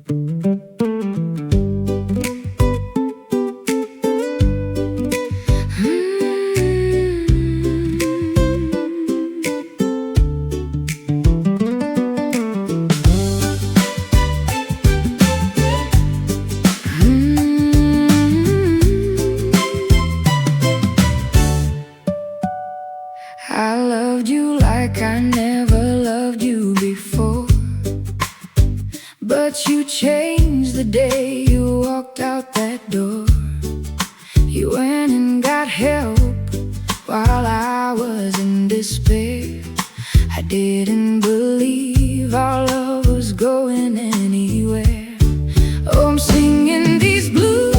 I loved you like I never loved you before, but you changed the day you walked out that door. You went and got help while I was in despair. I didn't believe our love was going anywhere. Oh, I'm singing these blues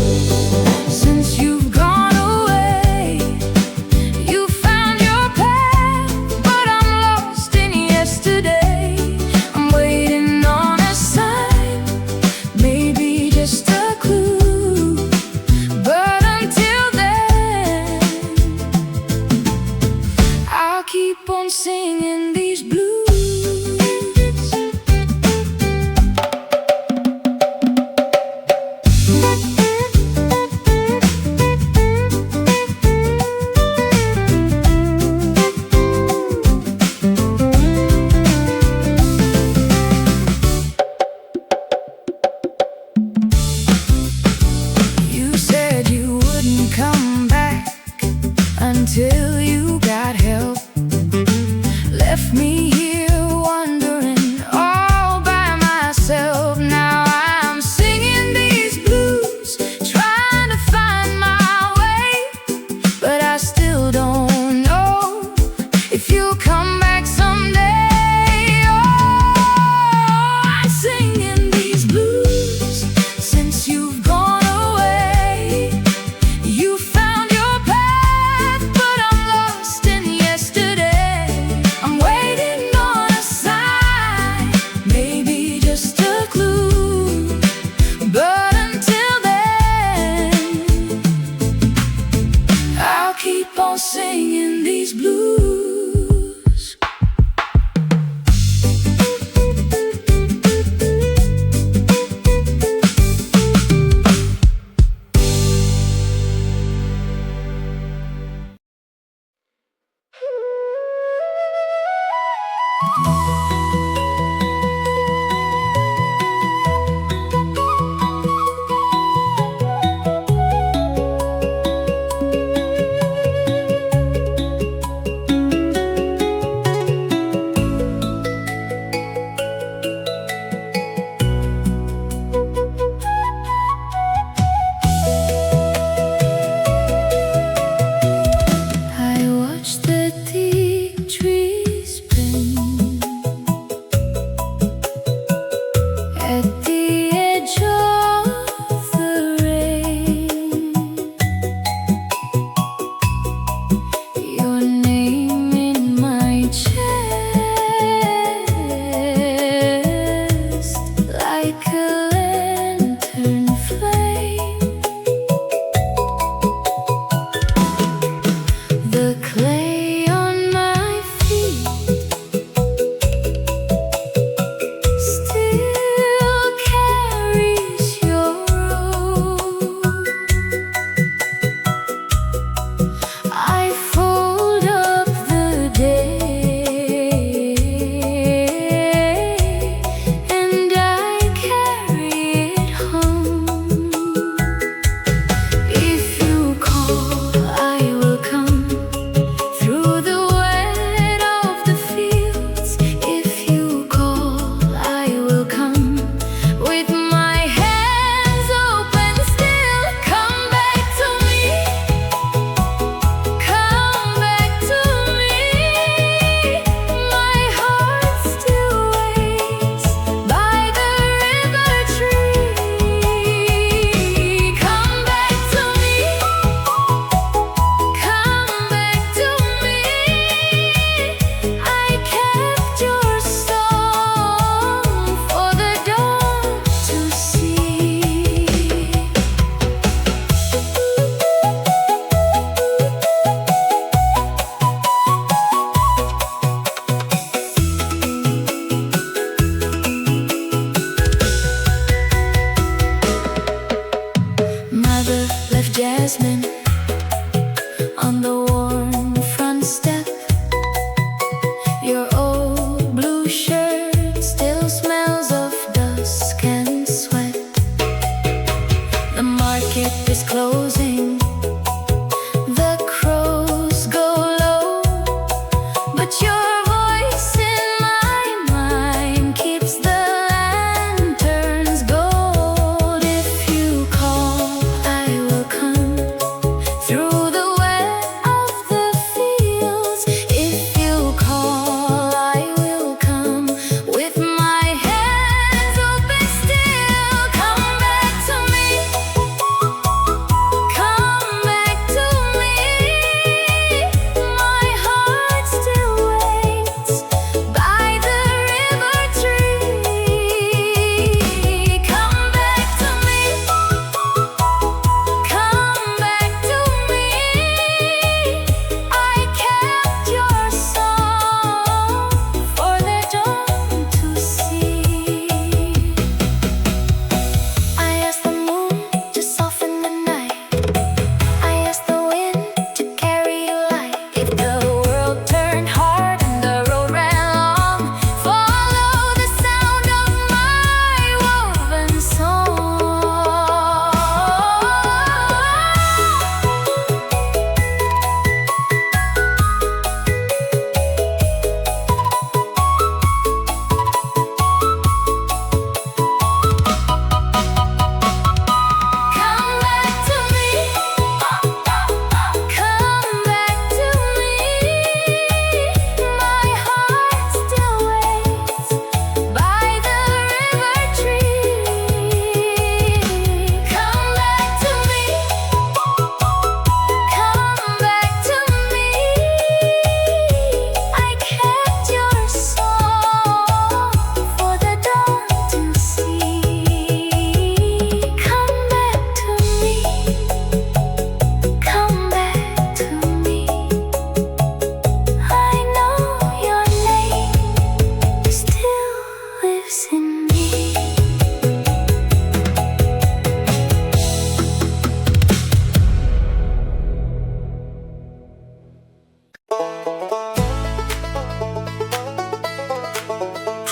since you've gone away. You found your path, but I'm lost in yesterday. I'm waiting on a sign, maybe just a clue, but until then I'll keep on singing these blues.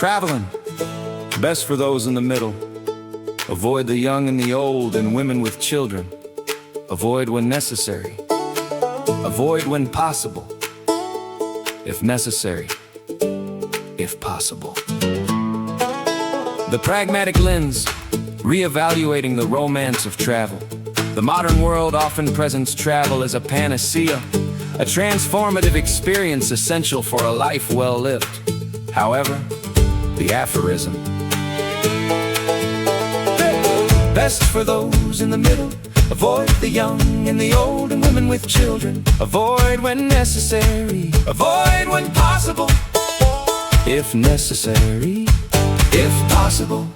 traveling, best for those in the middle. Avoid the young and the old and women with children. Avoid when necessary. Avoid when possible. If necessary, if possible. The pragmatic lens, reevaluating the romance of travel. The modern world often presents travel as a panacea, a transformative experience essential for a life well lived. However, the aphorism, best for those in the middle. Avoid the young and the old and women with children. Avoid when necessary. Avoid when possible. If necessary, if possible.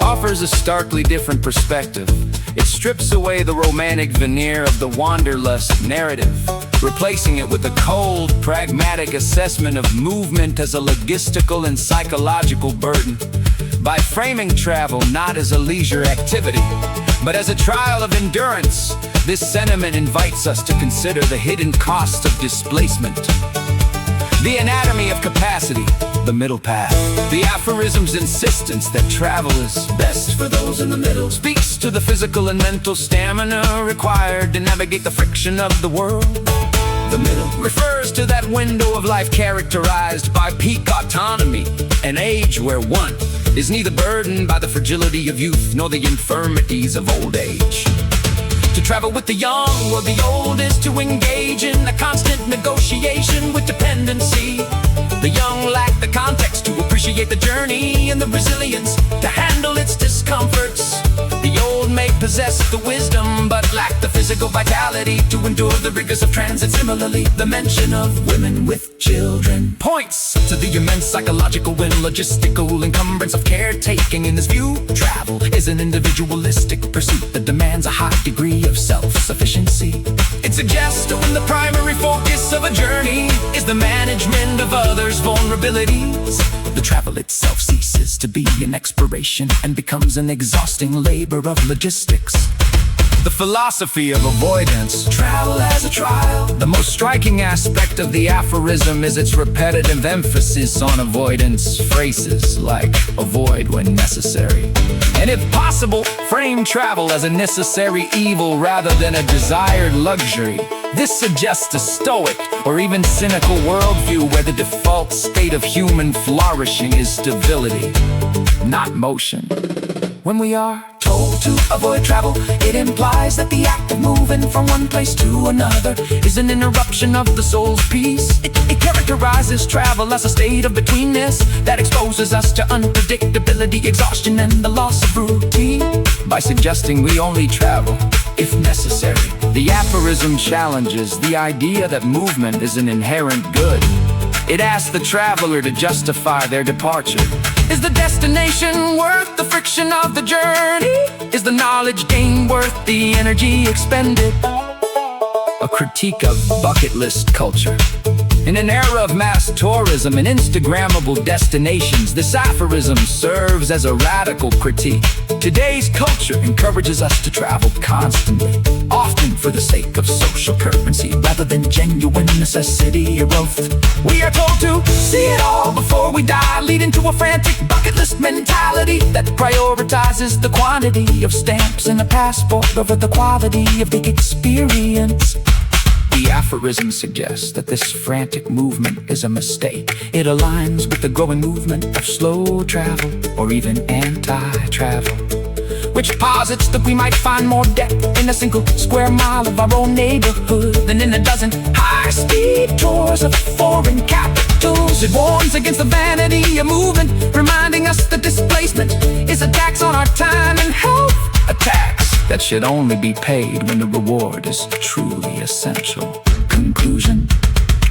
Offers a starkly different perspective. It strips away the romantic veneer of the wanderlust narrative, replacing it with a cold, pragmatic assessment of movement as a logistical and psychological burden. By framing travel not as a leisure activity, but as a trial of endurance, this sentiment invites us to consider the hidden cost of displacement. The anatomy of capacity, the middle path. The aphorism's insistence that travel is best for those in the middle speaks to the physical and mental stamina required to navigate the friction of the world. The middle refers to that window of life characterized by peak autonomy, an age where one is neither burdened by the fragility of youth nor the infirmities of old age. To travel with the young or the old is to engage in a constant negotiation with dependency. The young lack the context to appreciate the journey and the resilience to handle its discomforts. The old may possess the wisdom but lack the physical vitality to endure the rigors of transit. Similarly, the mention of women with children points to the immense psychological and logistical encumbrance of caretaking. In this view, travel is an individualistic pursuit that demands a high degree of self-sufficiency. It suggests that when the primary focus of a journey is the management of others' vulnerabilities, the travel itself ceases to be an exploration and becomes an exhausting labor of logistics. The philosophy of avoidance, travel as a trial. The most striking aspect of the aphorism is its repetitive emphasis on avoidance. Phrases like avoid when necessary, and if possible, frame travel as a necessary evil rather than a desired luxury. This suggests a stoic or even cynical worldview where the default state of human flourishing is stability, not motion. When we are told to avoid travel, it implies that the act of moving from one place to another is an interruption of the soul's peace. It characterizes travel as a state of betweenness that exposes us to unpredictability, exhaustion, and the loss of routine. By suggesting we only travel if necessary, the aphorism challenges the idea that movement is an inherent good. It asks the traveler to justify their departure. Is the destination worth the friction of the journey? Is the knowledge gained worth the energy expended? A critique of bucket list culture. In an era of mass tourism and Instagrammable destinations, this aphorism serves as a radical critique. Today's culture encourages us to travel constantly, often for the sake of social currency rather than genuine necessity or growth. We are told to see it all before we die, leading to a frantic bucket list mentality that prioritizes the quantity of stamps in a passport over the quality of the experience. The aphorism suggests that this frantic movement is a mistake. It aligns with the growing movement of slow travel or even anti-travel, which posits that we might find more depth in a single square mile of our own neighborhood than in a dozen high-speed tours of foreign capitals. It warns against the vanity of movement, reminding us that displacement is a tax on our time and health, a tax that should only be paid when the reward is truly essential. Conclusion: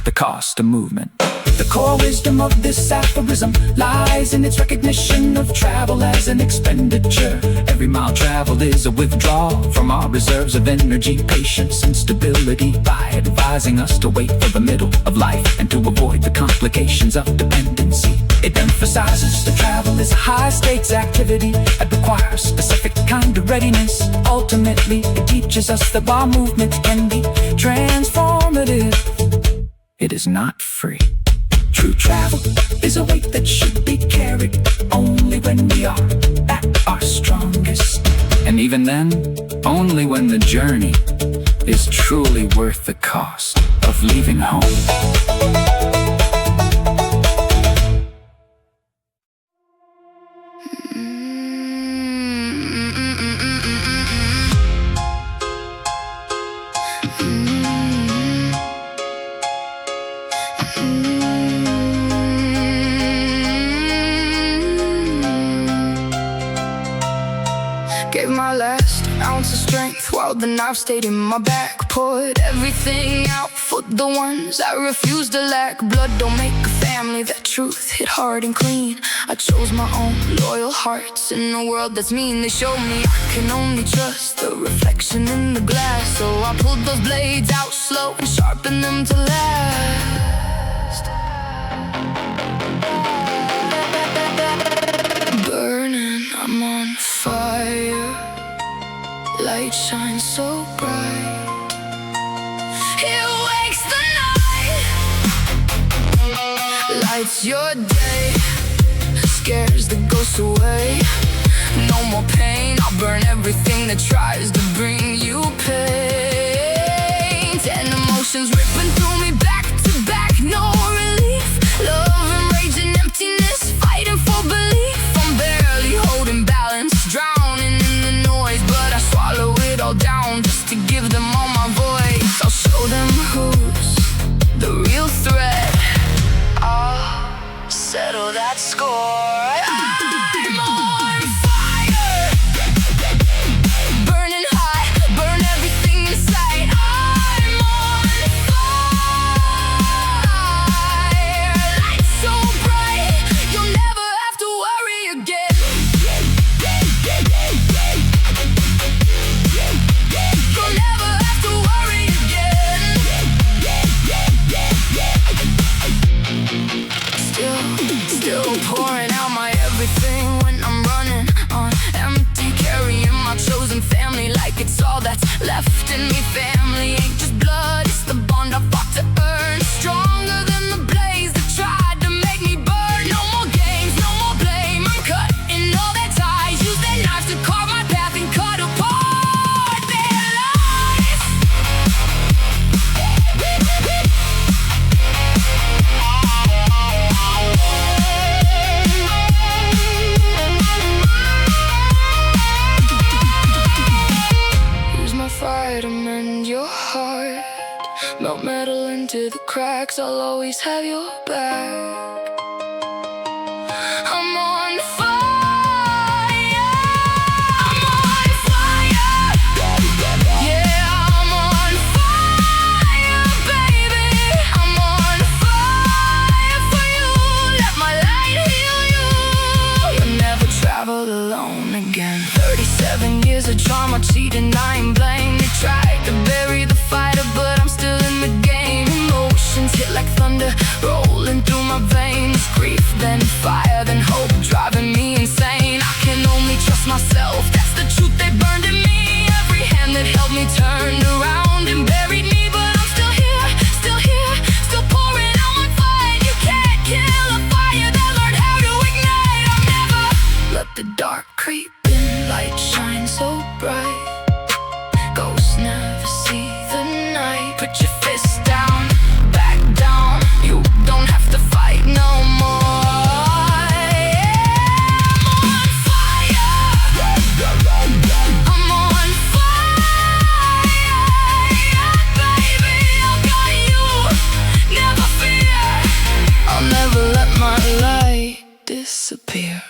the cost of movement. The core wisdom of this aphorism lies in its recognition of travel as an expenditure. Every mile traveled is a withdrawal from our reserves of energy, patience, and stability. By advising us to wait for the middle of life and to avoid the complications of dependency, it emphasizes that travel is a high-stakes activity that requires a specific kind of readiness. Ultimately, it teaches us that while movement can be transformative, it is not free. True True travel is a weight that should be carried only when we are at our strongest. And even then, only when the journey is truly worth the cost of leaving home. Gave my last ounce of strength while the knife stayed in my back. Poured everything out for the ones I refused to lack. Blood don't make a family, that truth hit hard and clean. I chose my own loyal hearts in a world that's mean. They showed me I can only trust the reflection in the glass. So I pulled those blades out slow and sharpened them to last. Burning, I'm on fire. Light shines so bright. It wakes the night, lights your day, scares the ghosts away. No more pain, I'll burn everything that tries to bring you pain. And emotions ripping through me back to back, no relief. Love and rage and emptiness, fighting for belief. I'm barely holding balance, drowning in the noise, but I swallow it all down just to give them all my voice. I'll show them who's the real threat. I'll settle that score. I'm on fire, burning hot, burn everything in sight. I'm on fire, lights so bright, you'll never have to worry again. You'll never have to worry again. Still pouring out my everything when I'm running on empty, carrying my chosen family like it's all that's left in me. Family ain't just blood, it's the bond I fought to earn. Stronger than the blaze that tried to make me burn. No more games, no more blame, I'm cutting all their ties. Use their knives to carve my path and cut apart their lies. Use my fire to mend your heart. Melt metal into the cracks, I'll always have your back. I'm on fire. I'm on fire. Yeah, I'm on fire, baby. I'm on fire for you. Let my light heal you. You'll never travel alone again. 37 years of trauma, cheating, lying, blame. They tried to bury the fighter, but I'm still in the game. Emotions hit like thunder, rolling through my veins. Grief, then fire, then hope, driving me insane. I can only trust myself, that's the truth they burned in me. Every hand that held me turned around and buried me, but I'm still here, still here, still pouring out my fight. You can't kill a fire that learned how to ignite. I'll never let the dark creep in, light shine so bright. Ghosts never see the night. Put your fist down, back down. You don't have to fight no more. Yeah, I'm on fire. I'm on fire, baby. I'll got you, never fear. I'll never let my light disappear.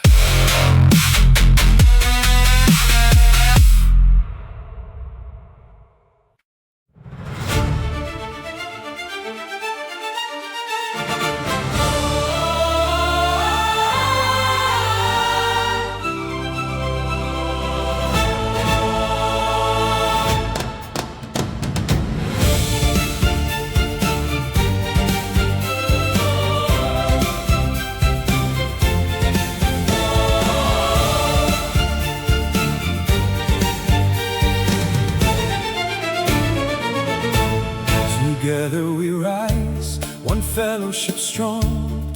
Together we rise, one fellowship strong.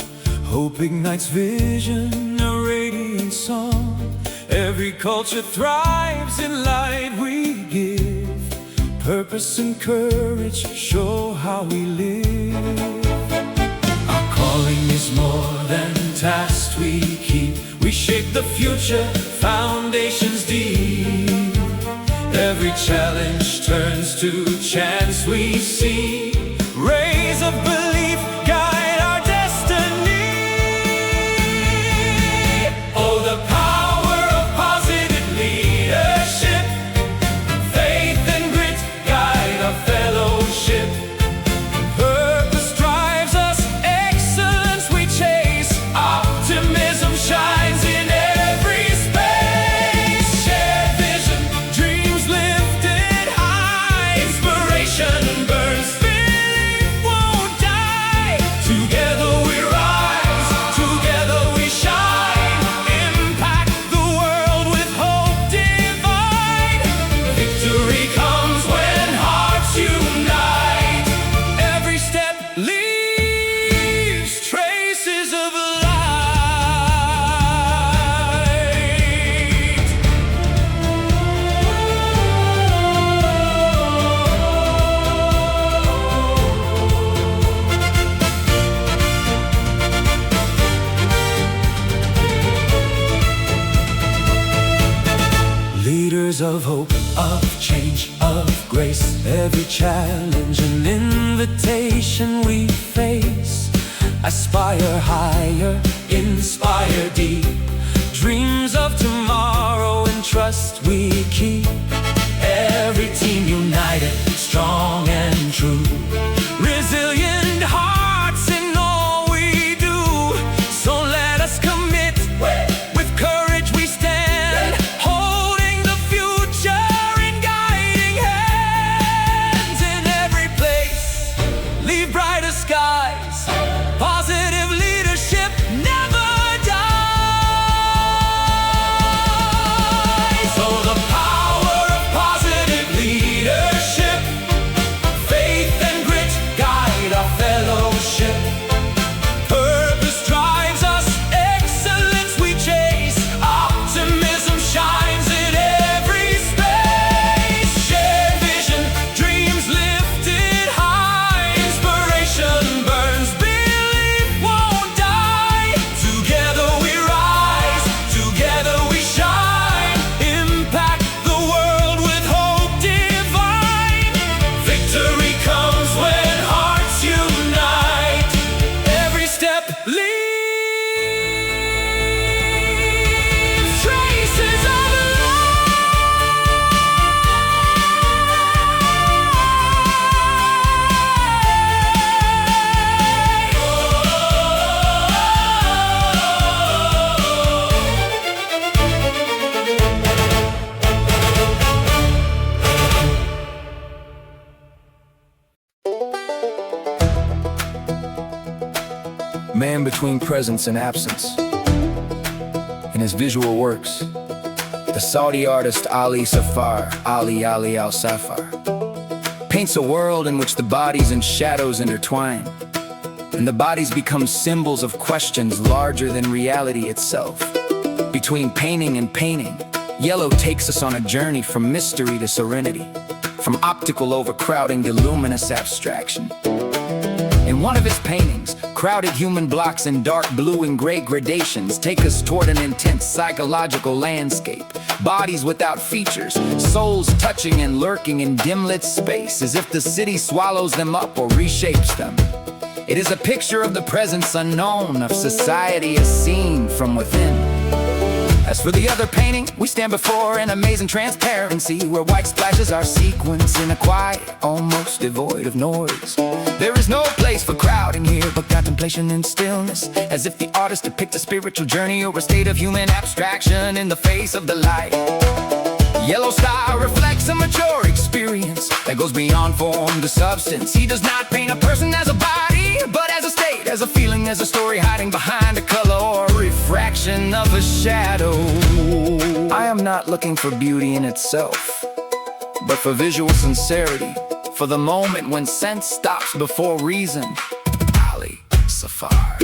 Hope ignites vision, a radiant song. Every culture thrives in light we give. Purpose and courage show how we live. Our calling is more than tasks we keep. We shape the future, foundations deep. Every challenge turns to chance we see. Rays of belief guide our destiny. Oh, the power of positive leadership. Faith and grit guide our fellowship. Purpose drives us, excellence we chase. Optimism shines in every space. Shared vision, dreams lifted high. Inspiration burns, belief won't die. Together we rise, together we shine. Impact the world with hope divine. Victory comes when hearts unite. Every step leaves traces of light. Leaders of hope, of change, of grace. Every challenge an invitation we face. Aspire higher, inspire deep. Dreams of tomorrow and trust we keep. Every team united, strong and true. Resilient hearts in all we do. So let us commit, with courage we stand. Holding the future in guiding hands. In every place, leave brighter skies. Positive leadership never dies. So the power of positive leadership. Faith and grit guide our fellowship. Purpose drives us, excellence we chase. Optimism shines in every space. Shared vision, dreams lifted high. Inspiration burns, belief won't die. Together we rise, together we shine. Impact the world with hope divine. Victory comes when hearts unite. Every step leaves traces of Man between presence and absence. In his visual works, the Saudi artist Ali Safar, Ali al-Safar, paints a world in which the bodies and shadows intertwine, and the bodies become symbols of questions larger than reality itself. Between painting and painting, yellow takes us on a journey from mystery to serenity, from optical overcrowding to luminous abstraction. In one of his paintings, crowded human blocks in dark blue and gray gradations take us toward an intense psychological landscape. Bodies without features, souls touching and lurking in dim-lit space, as if the city swallows them up or reshapes them. It is a picture of the presence unknown, of society as seen from within. As for the other painting, we stand before an amazing transparency, where white splashes are sequenced in a quiet, almost devoid of noise. There is no place for crowding here, but contemplation and stillness, as if the artist depicts a spiritual journey or a state of human abstraction in the face of the light. Yellow style reflects a mature experience that goes beyond form to substance. He does not paint a person as a body, but as a state, as a feeling, as a story hiding behind a color or a refraction of a shadow. I am not looking for beauty in itself, but for visual sincerity, for the moment when sense stops before reason. Ali Safar.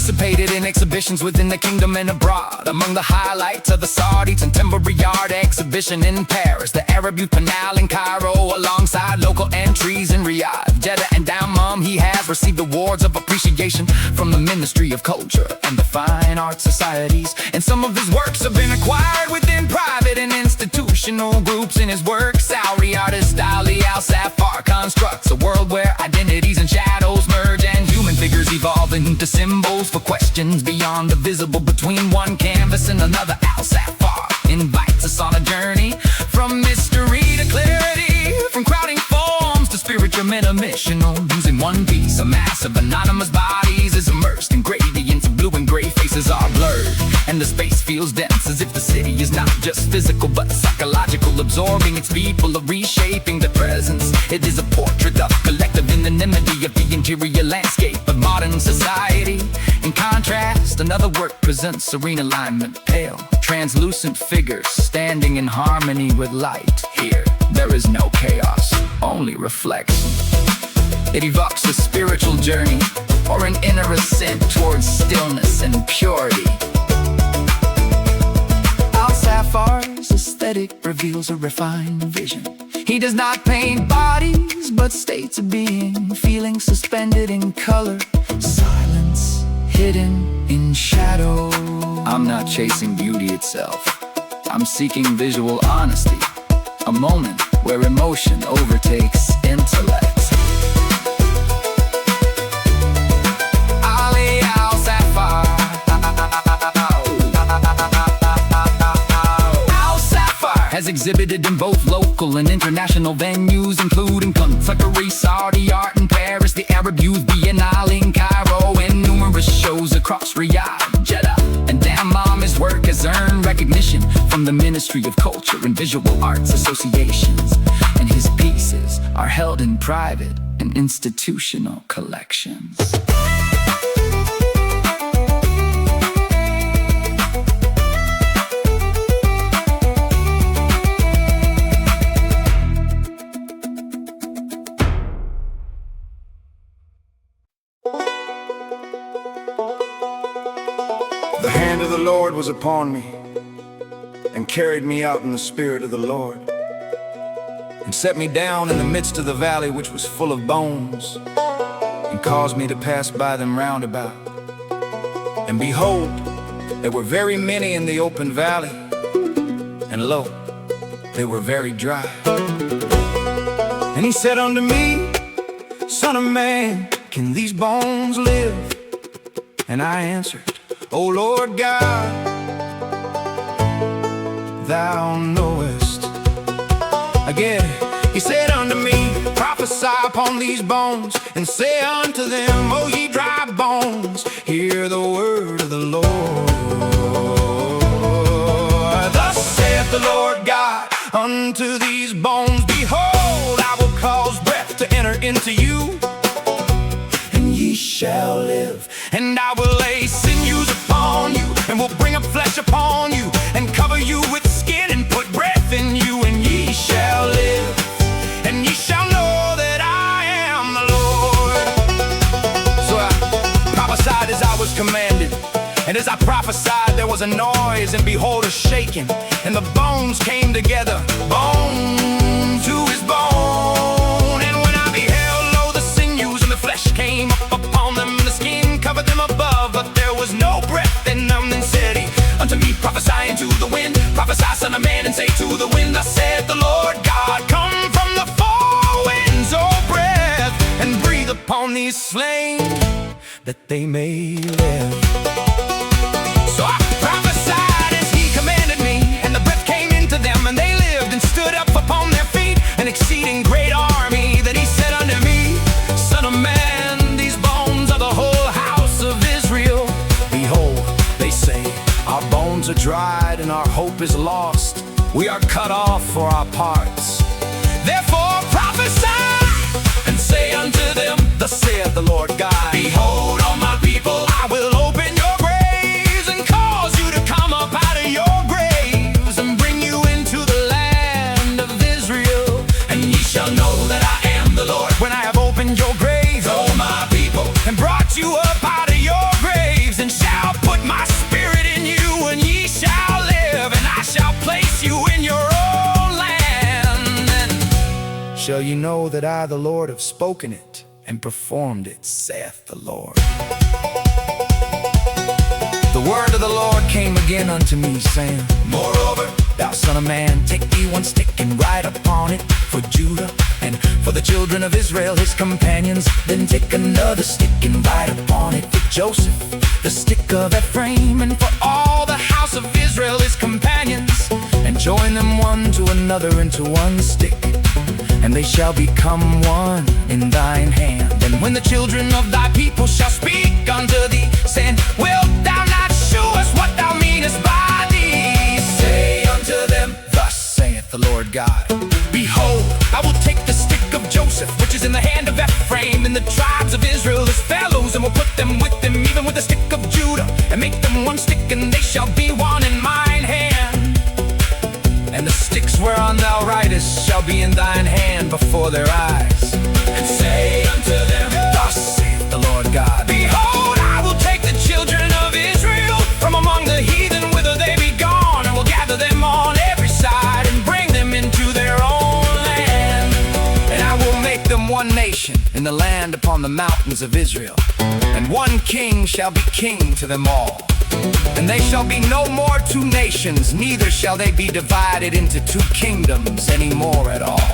participated in exhibitions within the kingdom and abroad. Among the highlights of the Sardis and Timber Yard exhibition in Paris, the Arab Youth Panel in Cairo, alongside local entries in Riyadh, Jeddah, and Dammam. He has received awards of appreciation from the Ministry of Culture and the Fine Arts Societies, and some of his works have been acquired within private and institutional groups. In his work, Saudi artist Ali Al-Safar constructs a world where identities and shadows merge and human figures evolve into symbols for questions beyond the visible. Between one canvas and another, Al-Safar invites us on a journey from mystery to clarity, from crowding forms to spiritual metamissional. Using one piece, a mass of anonymous bodies is immersed in gradients of blue and gray. Faces are blurred and the space feels dense, as if the city is not just physical but psychological, absorbing its people, reshaping the presence. It is a portrait of collective anonymity of the interior landscape of modern society. In contrast, another work presents serene alignment, pale, translucent figures standing in harmony with light. Here, there is no chaos, only reflection. It evokes a spiritual journey or an inner ascent towards stillness and purity. Al-Safar's aesthetic reveals a refined vision. He does not paint bodies, but states of being, feelings suspended in color, silence hidden in shadow. I'm not chasing beauty itself, I'm seeking visual honesty, a moment where emotion overtakes intellect. Ali Al-Safar has exhibited in both local and international venues, including contemporary Saudi art in Paris, the Arab Youth Biennale in Cairo, and numerous shows across Riyadh, Jeddah, and Dammam. His work has earned recognition from the Ministry of Culture and Visual Arts Associations, and his pieces are held in private and institutional collections. The hand of the Lord was upon me, and carried me out in the spirit of the Lord, and set me down in the midst of the valley which was full of bones, and caused me to pass by them round about. And behold, there were very many in the open valley, and lo, they were very dry. And he said unto me, Son of man, can these bones live? And I answered, O Lord God, thou knowest. Again, he said unto me, Prophesy upon these bones, and say unto them, O ye dry bones, hear the word of the Lord. Thus saith the Lord God unto these bones, Behold, I will cause breath to enter into you, and ye shall live. And I will lay sinews upon you, and will bring up flesh upon you, and cover you with skin, and put breath in you, and ye shall live. And ye shall know that I am the Lord. So I prophesied as I was commanded, and as I prophesied there was a noise, and behold a shaking, and the bones came together, bone to his bone. And when I beheld, lo, the sinews and the flesh came up upon them, and the skin covered them above, but there was no breath in them. Then said he unto me, Prophesy into the wind, prophesy, son of man, and say to the wind, Thus saith the Lord God, Come from the four winds, O breath, and breathe upon these slain, that they may live. So I prophesied as he commanded me, and the breath came into them, and they lived and stood up upon their feet, an exceeding great army. Then he said unto me, Son of man, these bones are the whole house of Israel. Behold, they say, Our bones are dried, and our hope is lost. We are cut off for our parts. Therefore prophesy, and say unto them, Thus saith the Lord God, Behold, all my people, I will open your graves, and cause you to come up out of your graves, and bring you into the land of Israel. And ye shall know that I am the Lord, when I have opened your graves, O my people, and brought you up out of your graves, and Israel, you know that I, the Lord, have spoken it and performed it, saith the Lord. The word of the Lord came again unto me, saying, Moreover, thou son of man, take thee one stick and write upon it for Judah and for the children of Israel, his companions. Then take another stick and write upon it for Joseph, the stick of Ephraim, and for all the house of Israel, his companions. And join them one to another into one stick, and they shall become one in thine hand. And when the children of thy people shall speak unto thee, saying, Wilt thou not shew us what thou meanest by these? Say unto them, Thus saith the Lord God, Behold, I will take the stick of Joseph, which is in the hand of Ephraim, and the tribes of Israel as fellows, and will put them with them, even with the stick of Judah, and make them one stick, and they shall be one in mine hand. And the sticks whereon thou writest shall be in thine hand before their eyes. And say unto them, Thus saith the Lord God, Behold, I will take the children of Israel from among the heathen whither they be gone, and will gather them on every side, and bring them into their own land. And I will make them one nation in the land upon the mountains of Israel, and one king shall be king to them all. And they shall be no more two nations, neither shall they be divided into two kingdoms any more at all.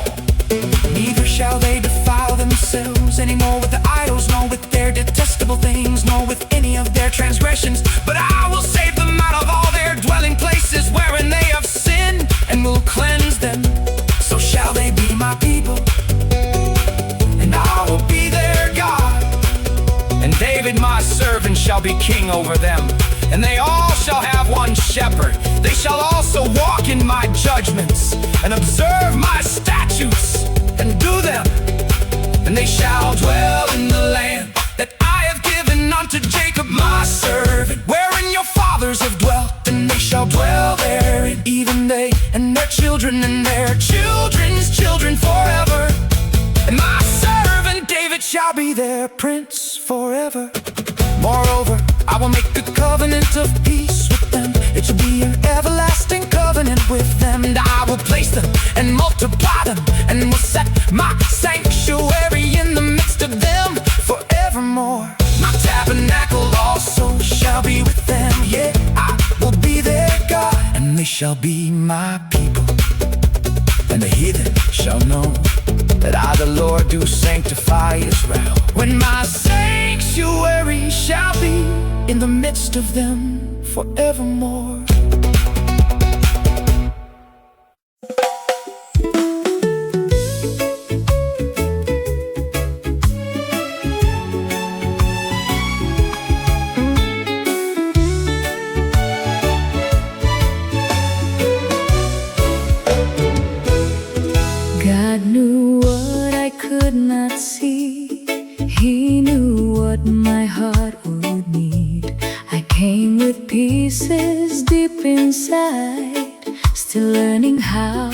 Neither shall they defile themselves any more with the idols, nor with their detestable things, nor with any of their transgressions. But I will save them out of all their dwelling places wherein they have sinned, and will cleanse them. So shall they be my people, and I will be their God. And David my servant shall be king over them. And they all shall have one shepherd. They shall also walk in my judgments, and observe my statutes, and do them. And they shall dwell in the land that I have given unto Jacob my servant, wherein your fathers have dwelt, and they shall dwell therein, even they and their children and their children's children forever. And my servant David shall be their prince forever. Moreover, I will make a covenant of peace with them. It shall be an everlasting covenant with them. And I will place them and multiply them, and will set my sanctuary in the midst of them forevermore. My tabernacle also shall be with them. Yeah, I will be their God, and they shall be my people. And the heathen shall know that I, the Lord, do sanctify Israel, when my sanctuary shall be in the midst of them forevermore. God knew what I could not see. He knew what my heart would need. I came with pieces deep inside, still learning how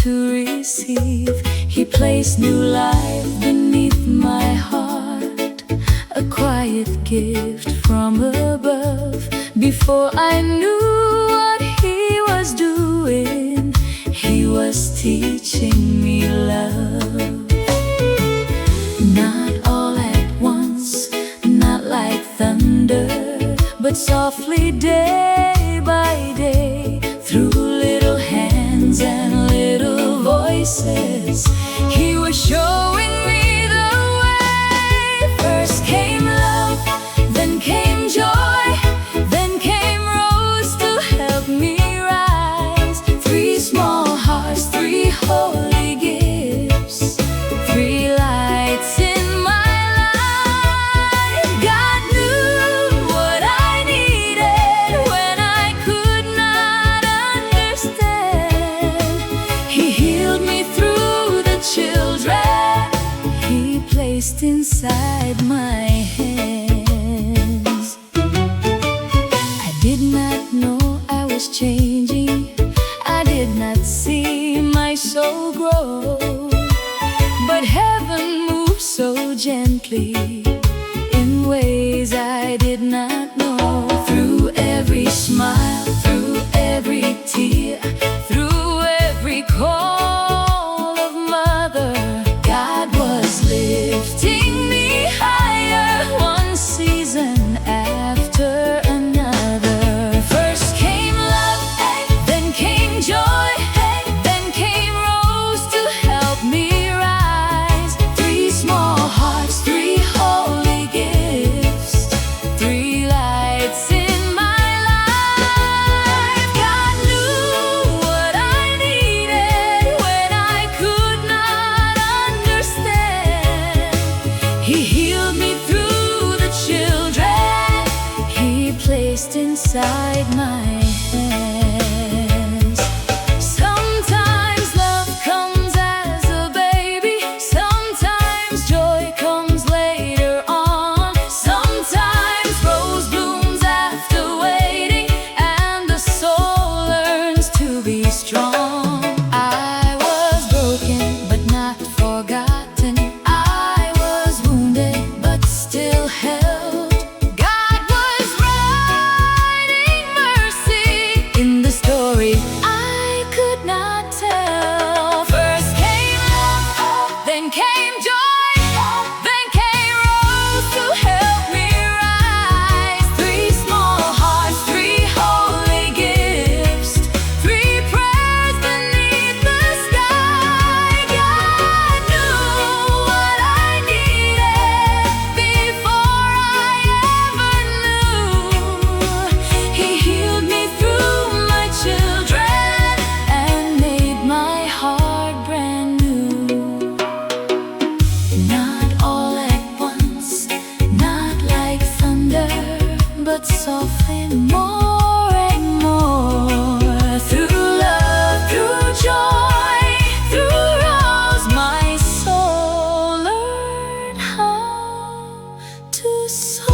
to receive. He placed new life beneath my heart, a quiet gift from above. Before I knew what he was doing, he was teaching me love. Not all at once, not like thunder, but softly day by day, through little hands and little voices. He was showing me the way. First came love, then came joy, then came rose to help me rise. 3 small hearts, 3 holy gifts, 3 lights in my life. God knew what I needed when I could not understand. He healed me through the children he placed inside my hands. I did not know I was changing. I did not see my soul grow, but heaven moved so gently in ways I did not know. Through every smile, through every tear, through every call of mother, inside my hands. Sometimes love comes as a baby, sometimes joy comes later on. Sometimes rose blooms after waiting, and the soul learns to be strong. I was broken but not forgotten, I was wounded but still held. God was writing mercy in the story I could not tell. First came love, then came joy, then came rose to help me rise. Three small hearts, three holy gifts, three prayers beneath the sky. God knew what I needed before I ever knew. He healed me through my children and made my heart brand new. Not all at once, not like thunder, but softly more and more. Through love, through joy, through rose, my soul learned how to soar.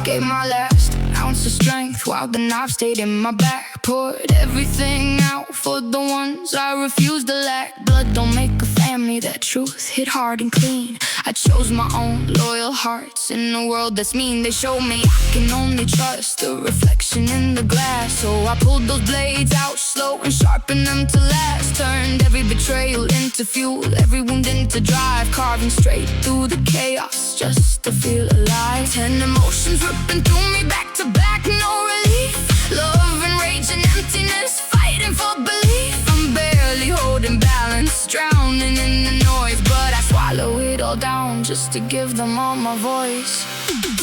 Gave my last ounce of strength while the knife stayed in my back. Poured everything out for the ones I refused to lack. Blood don't make a family, that truth hit hard and clean. I chose my own loyal hearts in a world that's mean. They show me I can only trust the reflection in the glass. So I pulled those blades out slow and sharpened them to last. Turned every betrayal into fuel, every wound into drive. Carving straight through the chaos just to feel alive. 10 emotions ripping through me back to back, no relief. Love and rage and emptiness, fighting for belief. I'm barely holding balance, drowning in the noise, but I swallow it all down just to give them all my voice.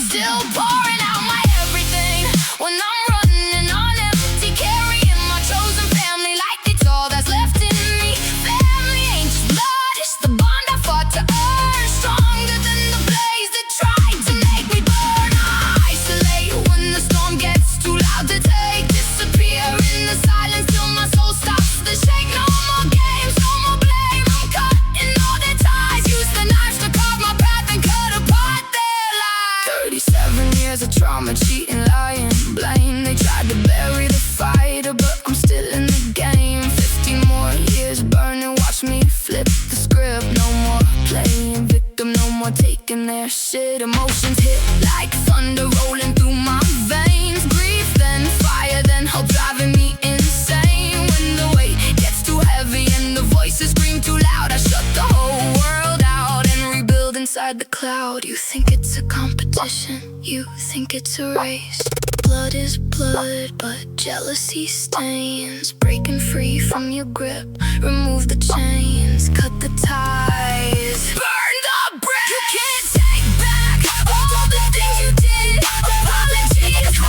Still pouring out my everything when I'm running on empty, carrying my chosen family like it's all that's left in me. Family ain't just blood, it's the bond I fought to earn. Stronger than the blaze that tried to make me burn. I isolate when the storm gets too loud to take. Disappear in the silence till my soul stops to shake. No more games, no more blame, I'm cutting all the ties. Use the knives to carve my path and cut apart their lives. 37 years of trauma, cheating, lying, blame. They tried to bury the fighter, but I'm still in the game. 15 more years burning, watch me flip the script. No more playing victim, no more taking their shit. Emotions hit like thunder rolling through my veins. Grief, then fire, then hope driving me insane. When the weight gets too heavy and the voices scream too loud, I shut the whole world out and rebuild inside the cloud. You think it's a competition, you think it's a race. Blood is blood, but jealousy stains. Breaking free from your grip, remove the chains, cut the ties, burn the bridge. You can't take back all the things you did. Apologies,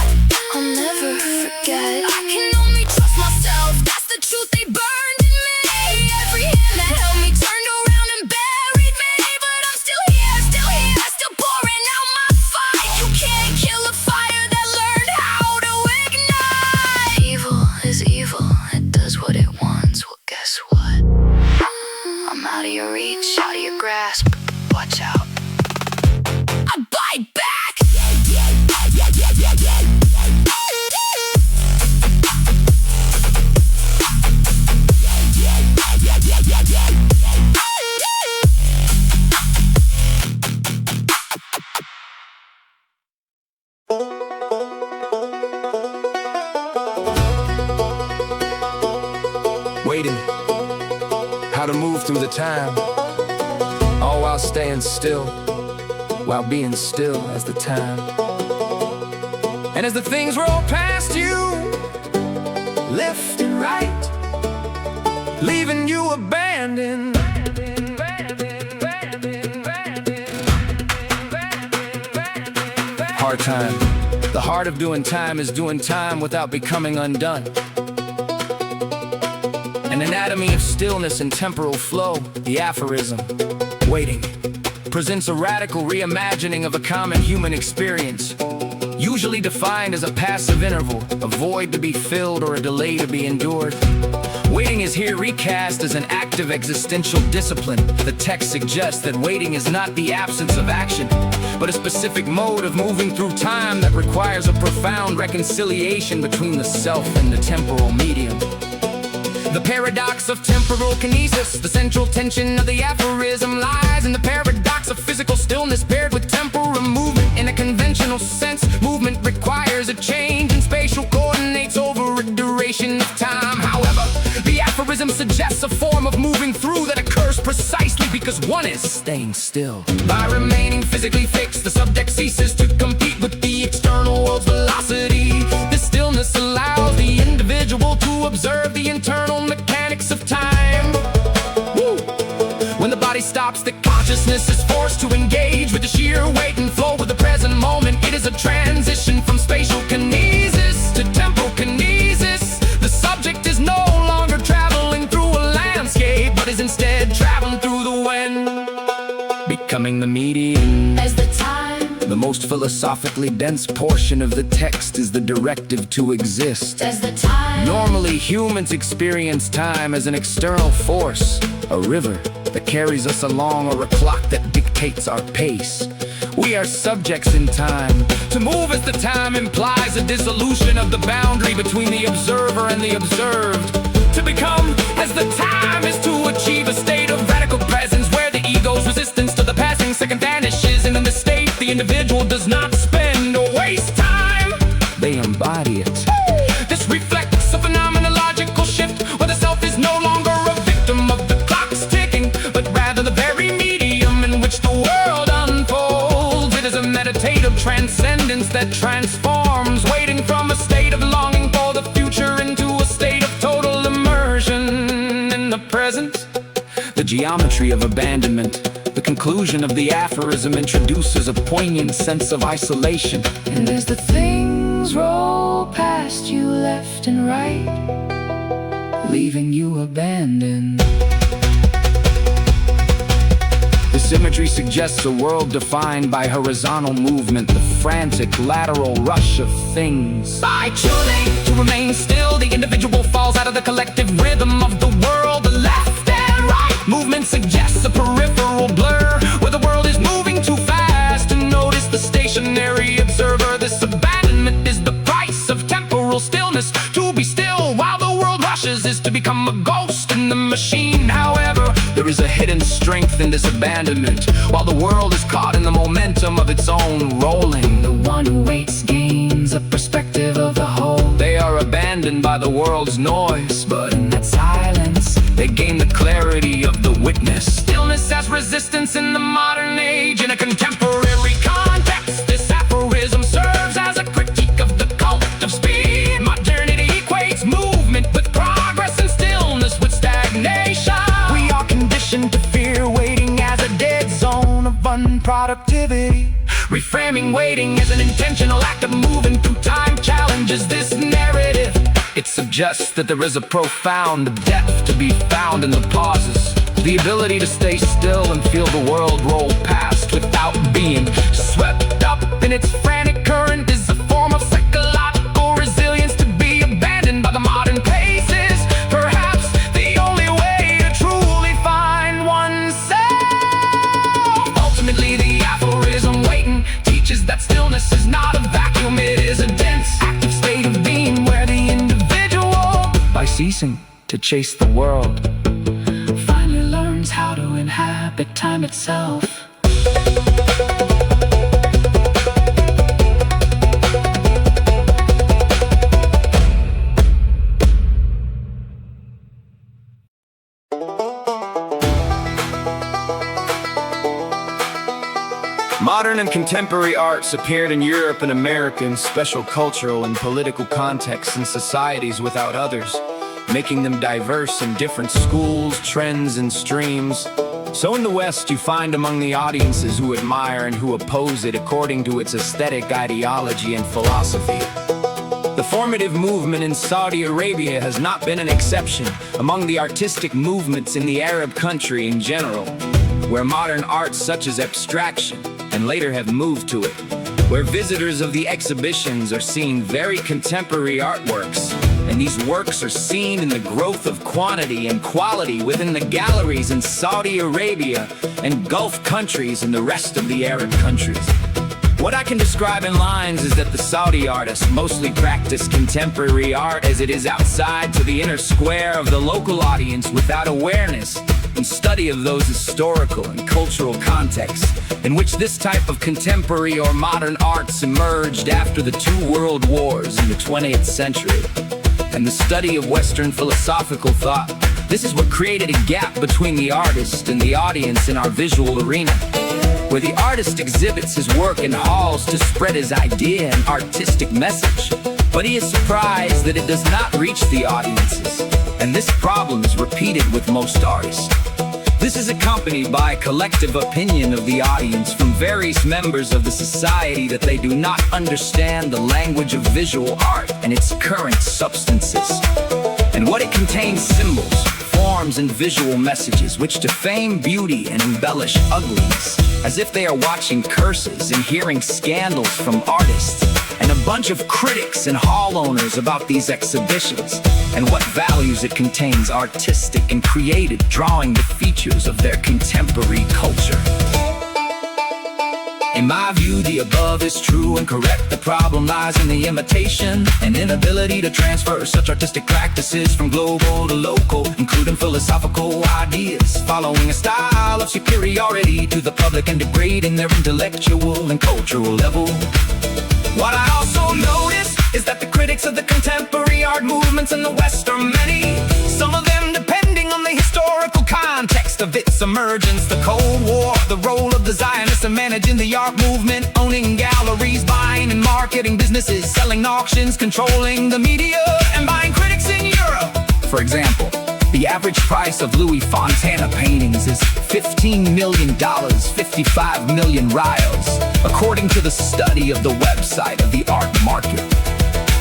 I'll never forget. I can only trust myself, that's the truth they burned in me. Every hand that held me turned around and buried me, but I'm still here, still pouring out my fight. You can't kill a fire that learned how to ignite. Evil is evil, it does what it wants. Well, guess what? I'm out of your reach, out of your grasp. Watch out, I bite back. Waiting, how to move through the time, all while staying still, while being still as the time. And as the things roll past you, left and right, leaving you abandoned. Hard time. The heart of doing time is doing time without becoming undone. An anatomy of stillness and temporal flow, the aphorism, waiting, presents a radical reimagining of a common human experience, usually defined as a passive interval, a void to be filled or a delay to be endured. Waiting is here recast as an active existential discipline. The text suggests that waiting is not the absence of action, but a specific mode of moving through time that requires a profound reconciliation between the self and the temporal medium. The paradox of temporal kinesis, the central tension of the aphorism lies in the paradox of physical stillness paired with temporal movement. In a conventional sense, movement requires a change in spatial coordinates over a duration of time. However, the aphorism suggests a form of moving through that occurs precisely because one is staying still. By remaining physically fixed, the subject ceases to compete with the external world's velocity. This stillness allows the individual to observe the internal mechanics of time. Woo! When the body stops, the consciousness is forced to engage with the sheer weight and flow of the present moment. It is a transition from spatial kinesis to temporal kinesis. The subject is no longer traveling through a landscape, but is instead traveling through the when, becoming the medium. As the time, The most philosophically dense portion of the text is the directive to exist. as the time, Normally, humans experience time as an external force, a river that carries us along or a clock that dictates our pace. We are subjects in time. To move as the time implies a dissolution of the boundary between the observer and the observed. To become as the time is to achieve a state of radical presence where the ego's resistance to the passing second vanishes, and in this state the individual does not spend or waste time. They embody it. This reflects a phenomenological shift where the self is no longer a victim of the clock's ticking, but rather the very medium in which the world unfolds. It is a meditative transcendence that transforms, waiting from a state of longing for the future into a state of total immersion in the present. The geometry of abandonment. The conclusion of the aphorism introduces a poignant sense of isolation. and as the things roll past you left and right, Leaving you abandoned. The symmetry suggests a world defined by horizontal movement, the frantic lateral rush of things. By choosing to remain still, the individual falls out of the collective rhythm of the world. The left and right movement suggests a peripheral blur, where the world is moving too fast to notice the stationary observer. This abandonment is the price of temporal stillness. To be still while the world rushes is to become a ghost in the machine. However, There is a hidden strength in this abandonment, while the world is caught in the momentum of its own rolling. the one who waits gains a perspective of the whole. They are abandoned by the world's noise, but In that silence, they gain the clarity of the witness. stillness as resistance in the modern age. In a contemporary context, this aphorism serves as a critique of the cult of speed. Modernity equates movement with progress and stillness with stagnation. We are conditioned to fear waiting as a dead zone of unproductivity. Reframing waiting as an intentional act of moving through time challenges this narrative. It suggests that there is a profound depth to be found in the pauses. The ability to stay still and feel the world roll past without being Swept up in its frantic current is a form of psychological resilience to be abandoned by the modern paces. Perhaps the only way to truly find oneself. Ultimately, the aphorism waiting teaches that stillness is not a vacuum. It is a dense, active state of being where the individual, by ceasing to chase the world, finally learns how to inhabit time itself. Modern and contemporary arts appeared in Europe and America in special cultural and political contexts and societies without others, making them diverse in different schools, trends, and streams. So in the West, you find among the audiences who admire and who oppose it according to its aesthetic ideology and philosophy. The formative movement in Saudi Arabia has not been an exception among the artistic movements in the Arab country in general, where modern arts such as abstraction and later have moved to it, where visitors of the exhibitions are seeing very contemporary artworks, and these works are seen in the growth of quantity and quality within the galleries in Saudi Arabia and Gulf countries and the rest of the Arab countries. What I can describe in lines is that the Saudi artists mostly practice contemporary art as it is outside to the inner square of the local audience without awareness and study of those historical and cultural contexts in which this type of contemporary or modern arts emerged after the two world wars in the 20th century. And the study of Western philosophical thought, this is what created a gap between the artist and the audience in our visual arena, where the artist exhibits his work in halls to spread his idea and artistic message, but he is surprised that it does not reach the audiences, and this problem is repeated with most artists. This is accompanied by a collective opinion of the audience from various members of the society that they do not understand the language of visual art and its current substances, and what it contains: symbols, forms, and visual messages which defame beauty and embellish ugliness, as if they are watching curses and hearing scandals from artists and a bunch of critics and hall owners about these exhibitions and what values it contains, artistic and creative, drawing the features of their contemporary culture. In my view, the above is true and correct. The problem lies in the imitation and inability to transfer such artistic practices from global to local, including philosophical ideas, following a style of superiority to the public and degrading their intellectual and cultural level. What I also notice is that the critics of the contemporary art movements in the West are many, some of them depending on the historical context of its emergence, the Cold War, the role of the Zionists in managing the art movement, owning galleries, buying and marketing businesses, selling auctions, controlling the media, and buying critics in Europe. For example, the average price of Louis Fontana paintings is $15 million, 55 million rials, according to the study of the website of the art market.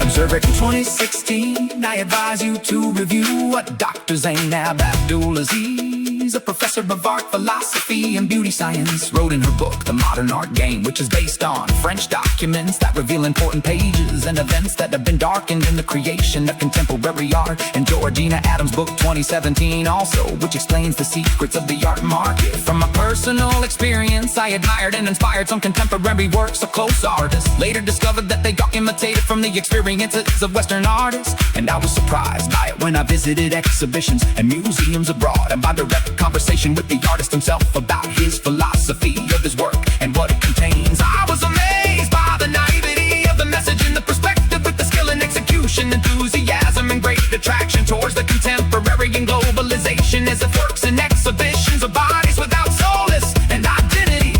Observer 2016, I advise you to review what Dr. Zainab Abdulaziz, a professor of art philosophy and beauty science, wrote in her book, The Modern Art Game, which is based on French documents that reveal important pages and events that have been darkened in the creation of contemporary art, and Georgina Adams' book 2017 also, which explains the secrets of the art market. From a personal experience, I admired and inspired some contemporary works of close artists, later discovered that they got imitated from the experiences of Western artists, and I was surprised by it when I visited exhibitions and museums abroad, and by direct conversation with the artist himself about his philosophy of his work and what it contains. I was amazed by the naivety of the message and the perspective with the skill and execution, enthusiasm and great attraction towards the contemporary and globalization, as it works in exhibitions of bodies without solace and identity.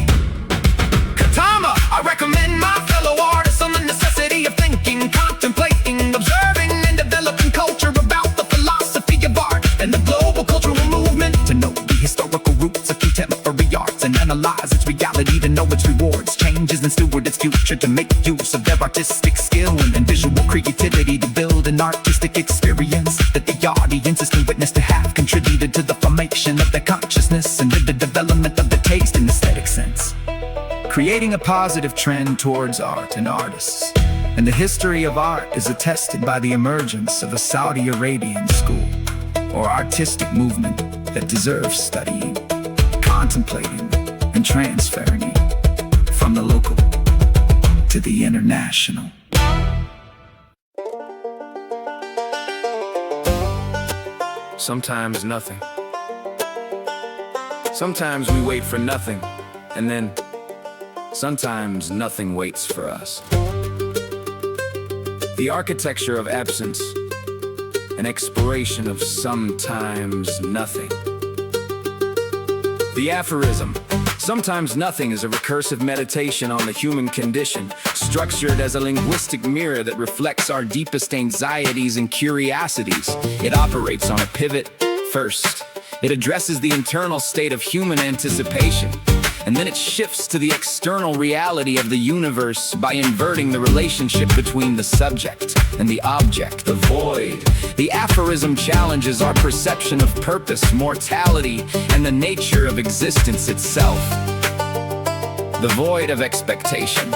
Katama, I recommend my fellow artists on the necessity of thinking, contemplating, observing, and developing culture about the philosophy of art and the global cultural movement, to know the historical roots of contemporary arts and analyze its reality, to know its rewards, changes, and steward its future, to make use of their artistic skill and visual creativity to build an artistic experience that the audiences can witness, to have contributed to the formation of their consciousness and the development of the taste and aesthetic sense, creating a positive trend towards art and artists. And the history of art is attested by the emergence of a Saudi Arabian school or artistic movement that deserves studying, contemplating, and transferring from the local to the international. Sometimes nothing. Sometimes we wait for nothing, and then sometimes nothing waits for us. The architecture of absence, an exploration of sometimes nothing. The aphorism. Sometimes nothing is a recursive meditation on the human condition, structured as a linguistic mirror that reflects our deepest anxieties and curiosities. It operates on a pivot. First, it addresses the internal state of human anticipation, and then it shifts to the external reality of the universe by inverting the relationship between the subject and the object, the void. The aphorism challenges our perception of purpose, mortality, and the nature of existence itself. The void of expectation.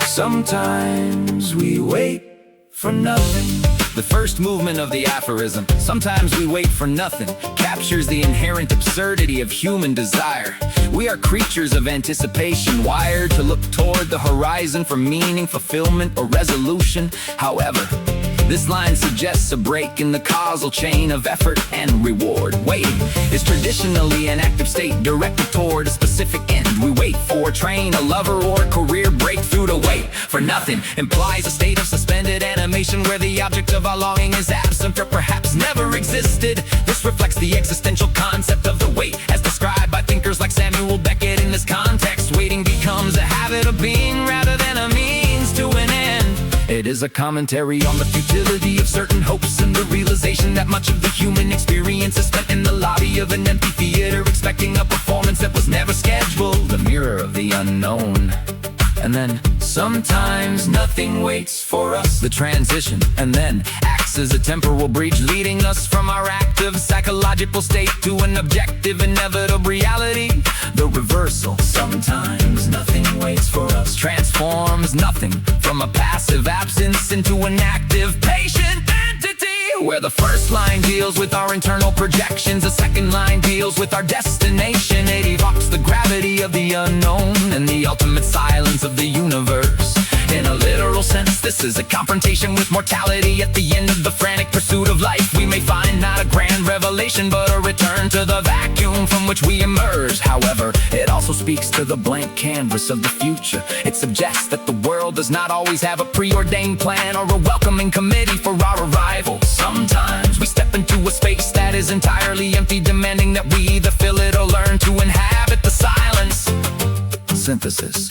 Sometimes we wait for nothing. The first movement of the aphorism, sometimes we wait for nothing, captures the inherent absurdity of human desire. We are creatures of anticipation, wired to look toward the horizon for meaning, fulfillment, or resolution. However, this line suggests a break in the causal chain of effort and reward. Waiting is traditionally an active state directed toward a specific end. We wait for a train, a lover, or a career breakthrough. To wait for nothing implies a state of suspended animation where the object of our longing is absent or perhaps never existed. This reflects the existential concept of the wait as described by thinkers like Samuel Beckett. In this context, waiting becomes a habit of being rather than a means to an end. It is a commentary on the futility of certain hopes and the realization that much of the human experience is spent in the lobby of an empty theater, expecting a performance that was never scheduled. The mirror of the unknown. And then, sometimes nothing waits for us. The transition, and then acts as a temporal breach, leading us from our active psychological state to an objective inevitable reality. The reversal, sometimes nothing waits for us, transforms nothing from a passive absence into an active patient entity, where the first line deals with our internal projections, the second line deals with our destination. It evokes the gravity of the unknown and the ultimate silence of the universe. In a literal sense, this is a confrontation with mortality. At the end of the frantic pursuit of life, we may find not a grand revelation, but a return to the vacuum from which we emerge. However, it also speaks to the blank canvas of the future. It suggests that the world does not always have a preordained plan or a welcoming committee for our arrival. Sometimes we step into a space that is entirely empty, demanding that we either fill it or learn to inhabit the silence. Synthesis.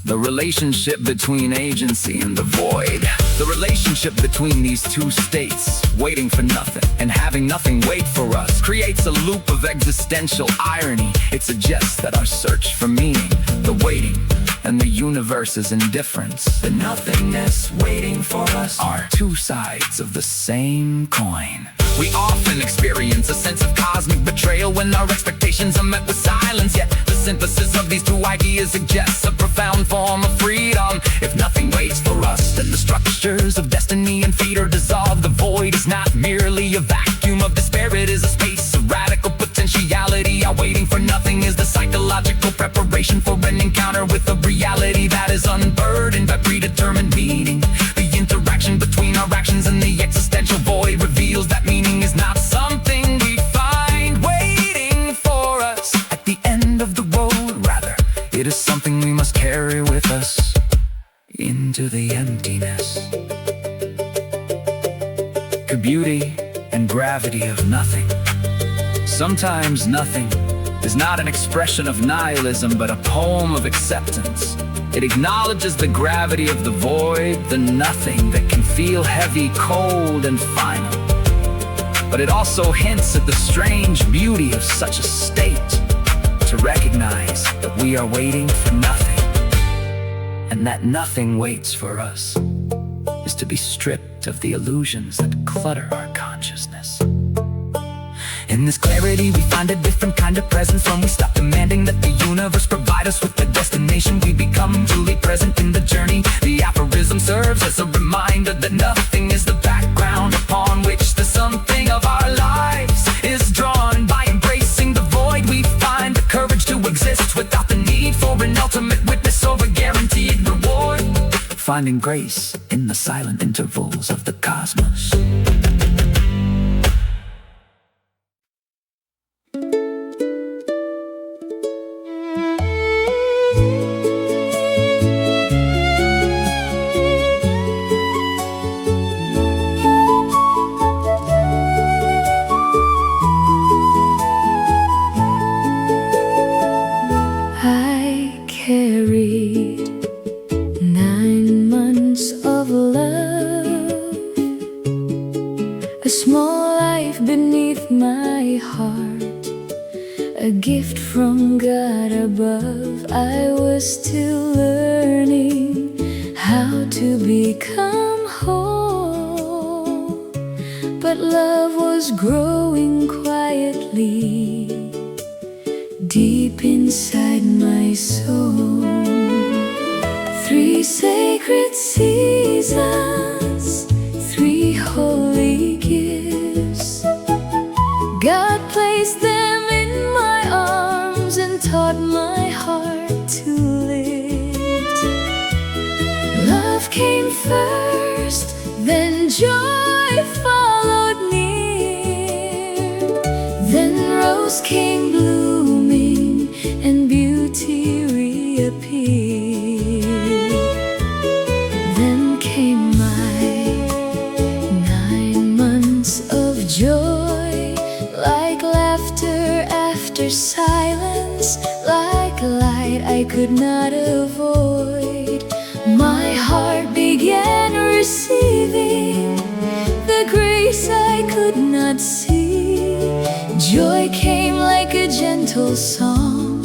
The relationship between agency and the void. The relationship between these two states, waiting for nothing and having nothing wait for us, creates a loop of existential irony. It suggests that our search for meaning, the waiting, and the universe's indifference, the nothingness waiting for us, are two sides of the same coin. We often experience a sense of cosmic betrayal when our expectations are met with silence. Yet the synthesis of these two ideas suggests a profound form of freedom. If nothing waits for us, then the structures of destiny and fate are dissolved. The void is not merely a vacuum of despair, it is a space of radical potentiality. Our waiting for nothing is the psychological preparation for an encounter with a reality that is unburdened by predetermined meaning. The interaction between our actions and the existential void reveals that meaning is not something we find waiting for us at the end of the road. Rather, it is something we must carry with us into the emptiness. The beauty and gravity of nothing. Sometimes nothing is not an expression of nihilism, but a poem of acceptance. It acknowledges the gravity of the void, the nothing that can feel heavy, cold, and final. But it also hints at the strange beauty of such a state, to recognize that we are waiting for nothing, and that nothing waits for us, is to be stripped of the illusions that clutter our consciousness. In this clarity we find a different kind of presence. When we stop demanding that the universe provide us with the destination, we become truly present in the journey. The aphorism serves as a reminder that nothing is the background upon which the something of our lives is drawn. By embracing the void, we find the courage to exist without the need for an ultimate witness or a guaranteed reward. Finding grace in the silent intervals of the cosmos. carried 9 months of love, a small life beneath my heart, a gift from God above. I was still learning how to become whole, but love was growing quietly deep inside my soul. 3 sacred seasons, 3 holy gifts. God placed them in my arms and taught my heart to live. Love came first, then joy followed near. Then rose came blooming and beauty reappeared. Then came my 9 months of joy, like laughter after silence, like light I could not avoid. My heart began receiving the grace I could not see. Joy came like a gentle song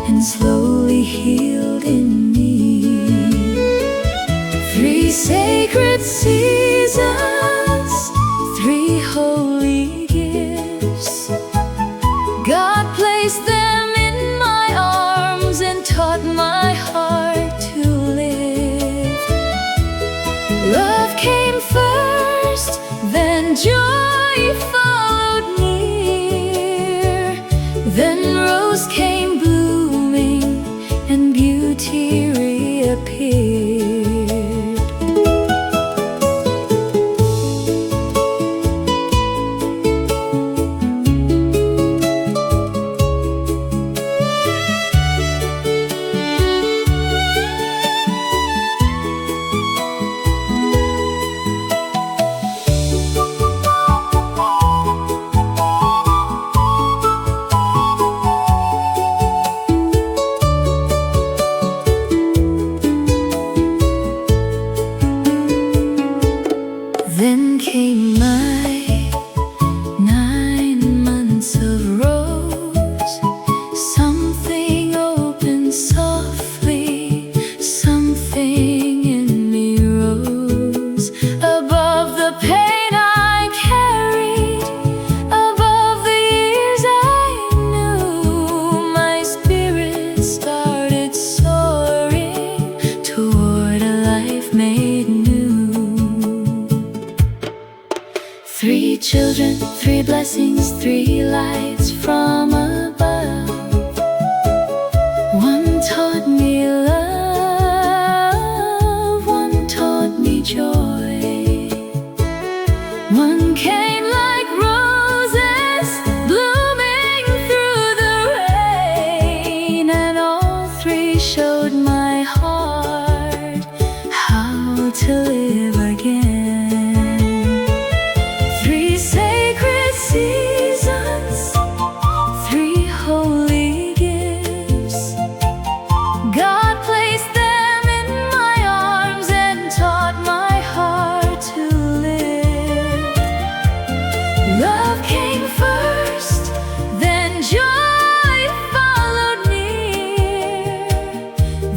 and slowly healed in me. 3 sacred seasons, 3 holy gifts. God placed them in my arms and taught my heart to live. Love came first, then joy followed near. Then rose came blooming and beauty reappeared. Then came my 9 months of rose. Something opened softly, something in me rose. Above the pain I carried, above the years I knew, my spirit started soaring toward a life made new. 3 children, 3 blessings, 3 lights from above. One taught me love, one taught me joy. One came like roses blooming through the rain, and all 3 showed my heart how to live again. 3 sacred seasons, 3 holy gifts. God placed them in my arms and taught my heart to live. Love came first, then joy followed near.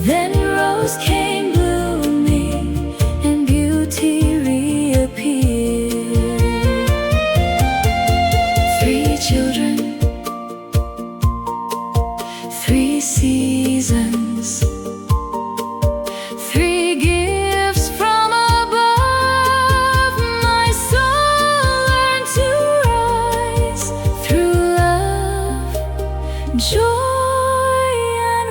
Then rose came blooming and beauty reappeared. 3 children, 3 seasons, 3 gifts from above. My soul learned to rise through love, joy, and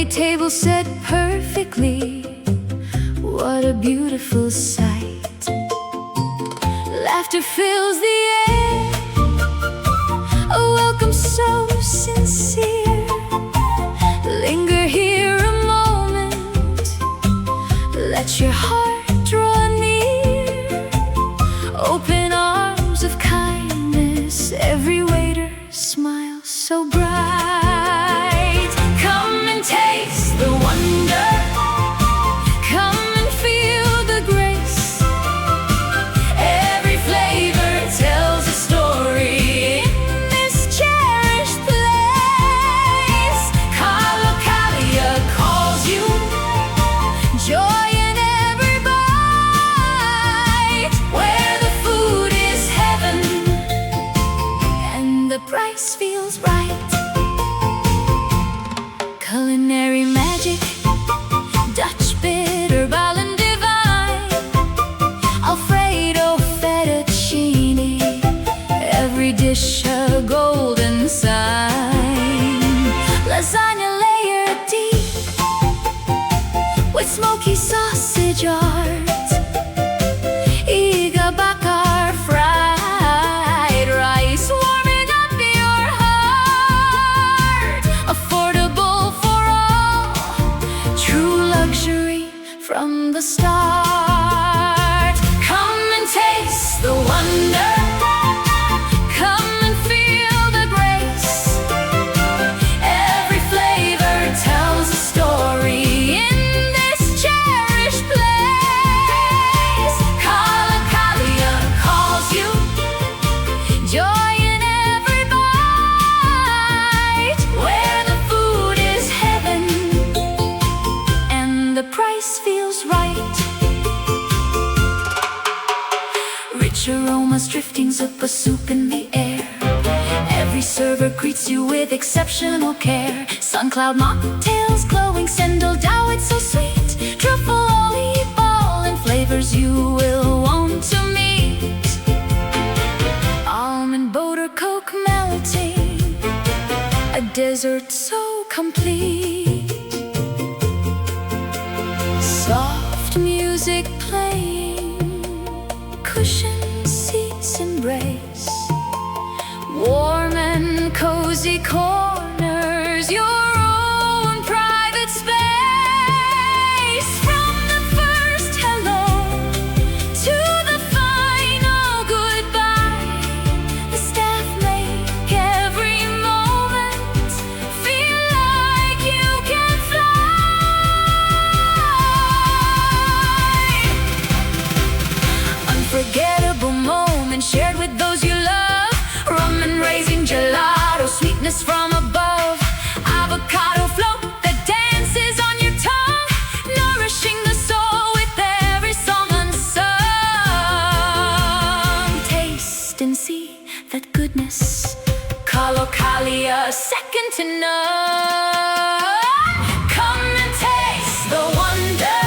a table set perfectly. What a beautiful sight. Laughter fills the air, a welcome so sincere. Linger here a moment, let your heart draw near. Open arms of kindness, every waiter smiles so bright. Come and taste the wonder, come and feel the grace. Every flavor tells a story in this cherished place. Calicalia calls you, joy in every bite. Where the food is heaven and the price feels right. Culinary magic, Dutch bitter, and divine. Alfredo, fettuccine, every dish a golden sign. Lasagna layered deep with smoky sausage art. Iga bakar, fried rice, warming up your heart. Affordable for all, true luxury from the start. Come and taste the wonder, come and feel the grace. Every flavor tells a story in this cherished place. Calicalia calls you, joy in every bite. Where the food is heaven and the price feels right. Rich aromas drifting, zuppa soup in the air. Every server greets you with exceptional care. Suncloud mocktails, glowing sendal dough, it's so sweet. Truffle olive ball and flavors you will want to meet. Almond butter coke melting, a dessert so complete. Soft music playing, cushioned seats embrace. Warm and cozy corners, your own private space. From the first hello to the final goodbye, the staff make every moment feel like you can fly. Unforgettable moments shared with those you love. Rum and raisin gelato, sweetness from above. Avocado float that dances on your tongue, nourishing the soul with every song unsung. Taste and see that goodness, Calicalia, second to none. Come and taste the wonder,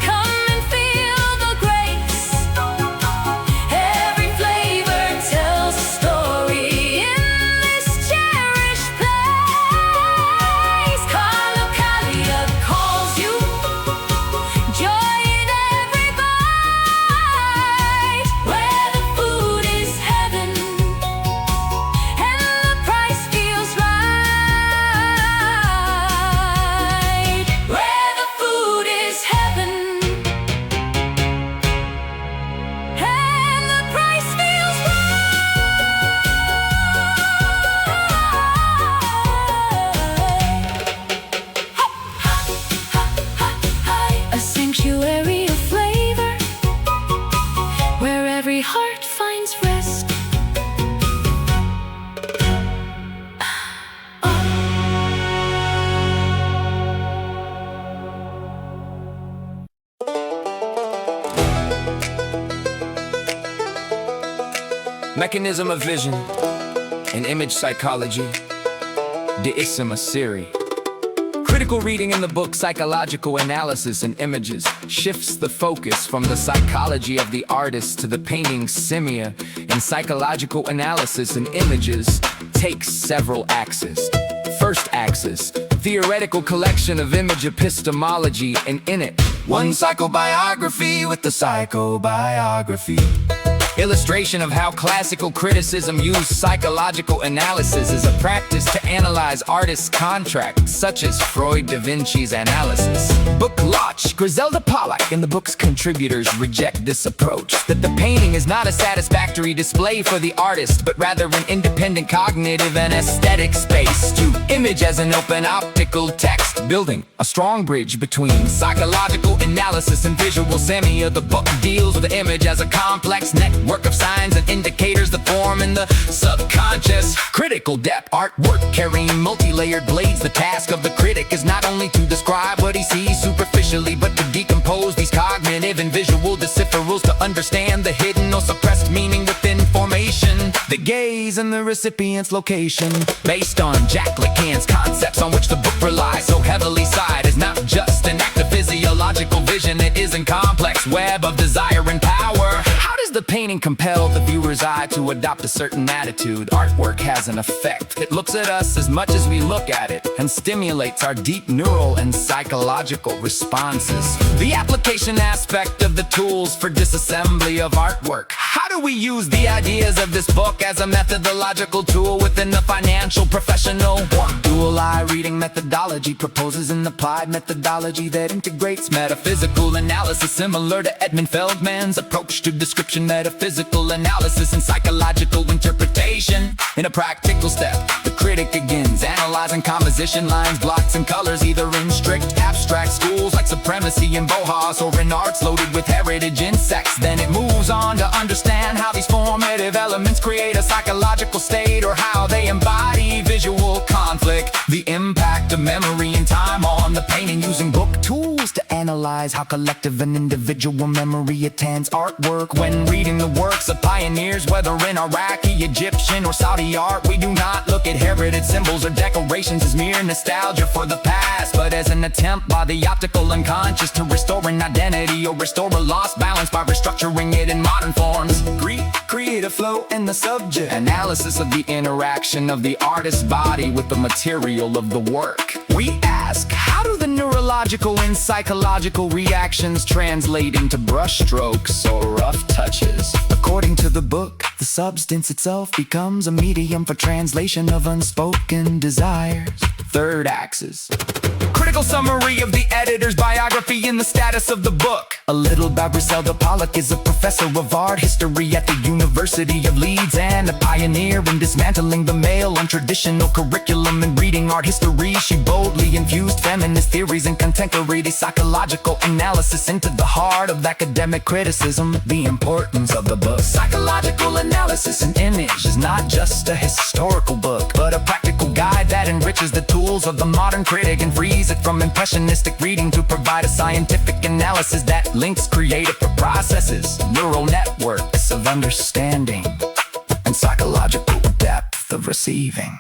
come and feel the grace. Every flavor tells a story in this cherished place. Calicalia calls you, joy in every bite. Where the food is heaven and the price feels right. Where the food is heaven and the price feels right. A sanctuary of flavor where every heart finds rest. Mechanism of vision and image psychology. Bersama series. Critical reading in the book Psychological Analysis and Images shifts the focus from the psychology of the artist to the painting's semia, and psychological analysis and images takes several axes. First axis, theoretical collection of image epistemology, and in it, one psychobiography with the psychobiography. Illustration of how classical criticism used psychological analysis as a practice to analyze artists' contracts, such as Freud da Vinci's analysis. Book launch. Griselda Pollock and the book's contributors reject this approach, that the painting is not a satisfactory display for the artist, but rather an independent cognitive and aesthetic space to image as an open optical text, building a strong bridge between psychological analysis and visual semia. The book deals with the image as a complex network of signs and indicators that form in the subconscious. Critical depth artwork carrying multi-layered blades. The task of the critic is not only to describe what he sees superficially, but to decompose these cognitive and visual decipherals to understand the hidden or suppressed meaning within formation. The gaze and the recipient's location, based on Jack Lacan's concepts on which the book relies so heavily. Sight is not just an act of physiological vision, it is a complex web of desire and power. How does the painting compel the viewer's eye to adopt a certain attitude? Artwork has an effect. It looks at us as much as we look at it, and stimulates our deep neural and psychological responses. The application aspect of the tools for disassembly of artwork. How do we use the ideas of this book as a methodological tool within the financial professional? Dual eye reading methodology proposes an applied methodology that integrates metaphysical analysis, similar to Edmund Feldman's approach to description, metaphysical analysis and psychological interpretation. In a practical step, the critic begins analyzing composition, lines, blocks, and colors, either in strict abstract schools like supremacy and Bohas, or in arts loaded with heritage insects. Then it moves on to understand how these formative elements create a psychological state, or how they embody visual conflict. The impact of memory and time on the painting, using book tools to analyze how collective and individual memory attends artwork. When reading the works of pioneers, whether in Iraqi, Egyptian, or Saudi art, we do not look at heritage symbols or decorations as mere nostalgia for the past, but as an attempt by the optical unconscious to restore an identity or restore a lost balance by restructuring it in modern forms. Create a flow in the subject. Analysis of the interaction of the artist's body with the material of the work. We ask, how do the neurological and psychological reactions translate into brushstrokes or rough touches? According to the book, the substance itself becomes a medium for translation of unspoken desires. Third axis. Critical summary of the editor's biography and the status of the book. A little about Griselda Pollock is a professor of art history at the University of Leeds, and a pioneer in dismantling the male untraditional curriculum in reading art history. She boldly infused feminist theories and contemporary psychological analysis into the heart of academic criticism. The importance of the book. Psychological analysis and image is not just a historical book, but a practical guide that enriches the tools of the modern critic and frees it from impressionistic reading to provide a scientific analysis that links creative processes, neural networks of understanding, and psychological depth of receiving.